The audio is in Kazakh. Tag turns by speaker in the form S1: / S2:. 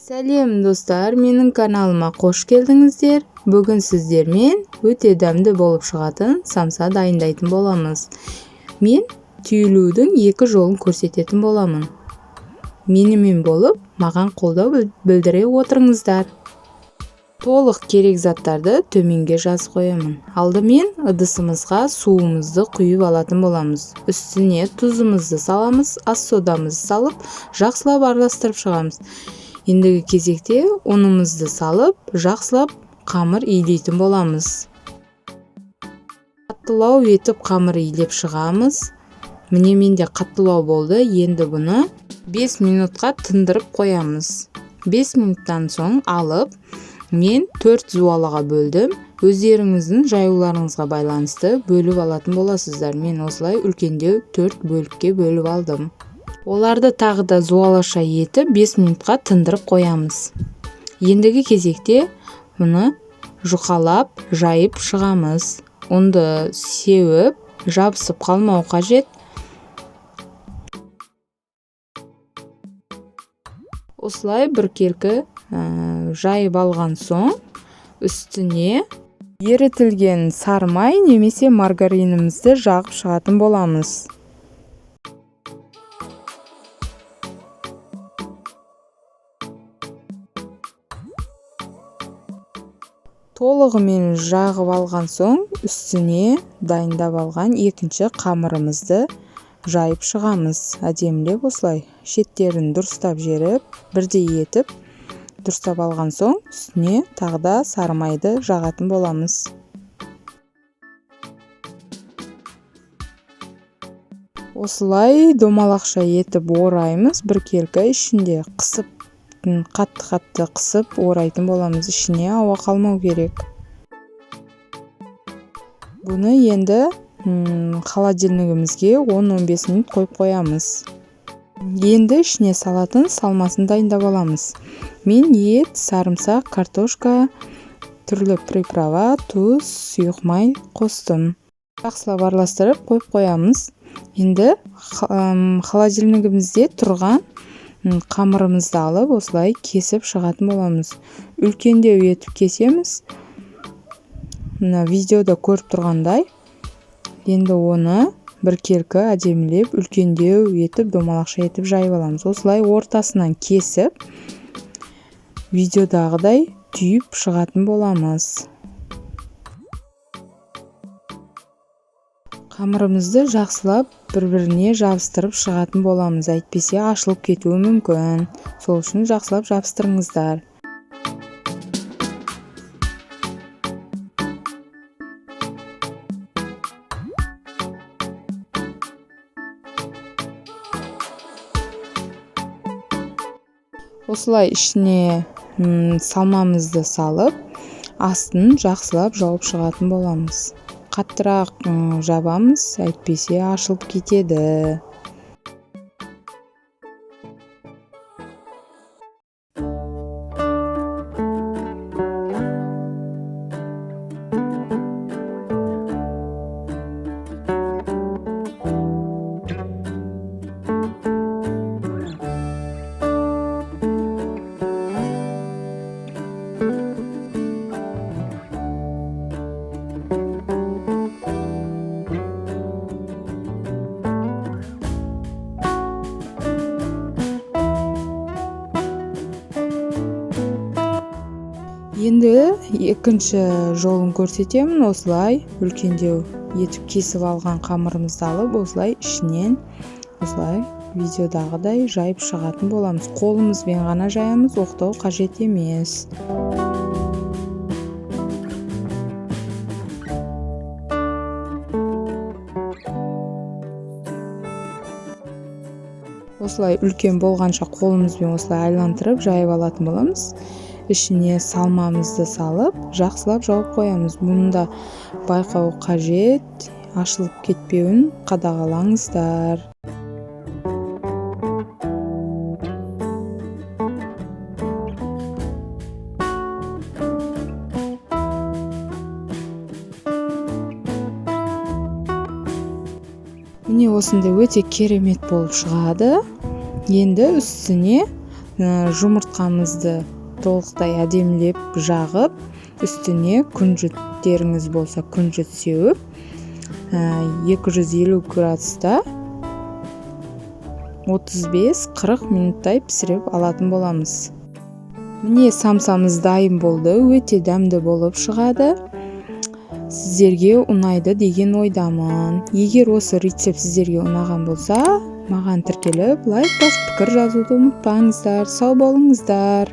S1: Сәлем достар, менің каналыма қош келдіңіздер. Бүгін сіздермен өте дәмді болып шығатын самса дайындайтын боламыз. Мен түйілудің екі жолын көрсететін боламын. Менімен болып, маған қолдау білдіре отырыңыздар. Толық керек заттарды төменге жазып қоямын. Алдымен ыдысымызға суымызды құйып алатын боламыз. Үстіне тұзымызды саламыз, ас содамызды салып, жақсылап араластырып шығамыз. Ендігі кезекте ұнымызды салып, жақсылап қамыр илейтін боламыз. Қаттылау етіп қамыр илеп шығамыз. Міне менде қаттылау болды. Енді бұны 5 минутқа тындырып қоямыз. 5 минуттан соң алып, мен 4 зуалыға бөлдім. Өздеріңіздің жаюларыңызға байланысты бөліп алатын боласыздар. Мен осылай үлкендеу 4 бөлікке бөліп алдым. Оларды тағы да зуалаша етіп 5 минутқа тындырып қоямыз. Ендігі кезекте мұны жұқалап жайып шығамыз. Ұнды сеуіп, жабысып қалмау қажет. Осылай біркелкі жайып алған соң, үстіне ерітілген сары май немесе маргаринімізді жағып шығатын боламыз. Толығымен жағып алған соң, үстіне дайындап алған екінші қамырымызды жайып шығамыз. Әдемілеп осылай шеттерін дұрыстап жеріп, бірдей етіп дұрыстап алған соң, үстіне тағы да сары майды жағатын боламыз. Осылай домалақша етіп ораймыз, біркелкі ішінде қысып, қатты қысып орайтын боламыз. Ішіне ауа қалмау керек. Бұны енді холодильнигімізге 10-15 минут қойып қоямыз. Енді ішіне салатын салмасын дайындап аламыз. Мен ет, сарымсақ, картошка, түрлі приправа, тұз, сұйық май қостым. Жақсылап араластырып қойып қоямыз. Енді холодильнигімізде тұрған қамырымызды алып, осылай кесіп шығатын боламыз. Үлкендеу етіп кесеміз. Мына видеода көріп тұрғандай. Енді оны біркелкі әдемілеп, үлкендеу етіп, домалақша етіп жайып аламыз. Осылай ортасынан кесіп, видеодағыдай түйіп шығатын боламыз. Қамырымызды жақсылап бір-біріне жабыстырып шығатын боламыз. Әйтпесе ашылып кетуі мүмкін. Сол үшін жақсылап жабыстырыңыздар. Осылай ішіне салмамызды салып, астын жақсылап жауып шығатын боламыз. Қаттырақ жабамыз, әйтпесе ашылып кетеді. Енді екінші жолын көрсетемін. Осылай үлкендеу етіп кесіп алған қамырымызды алып, осылай ішінен осылай видеодағыдай жайып шығатын боламыз. Қолымызбен ғана жаямыз, оқтау қажет емес. Осылай үлкен болғанша қолымызбен осылай айландырып жайып алатын боламыз. Ішіне салмамызды салып, жақсылап жауып қоямыз. Бұнда байқау қажет, ашылып кетпеуін қадағалаңыздар. Міне осындай өте керемет болып шығады. Енді үстіне жұмыртқамызды толықтай әдемілеп жағып, үстіне күнжіттеріңіз болса күнжіт сеуіп, 250 градуста 35-40 минуттай пісіріп алатын боламыз. Міне самсамыз дайын болды, өте дәмді болып шығады. Сіздерге ұнайды деген ойдамын. Егер осы рецепт сіздерге ұнаған болса, маған тіркеліп, лайк басып пікір жазуды ұмытпаңыздар. Сау болыңыздар.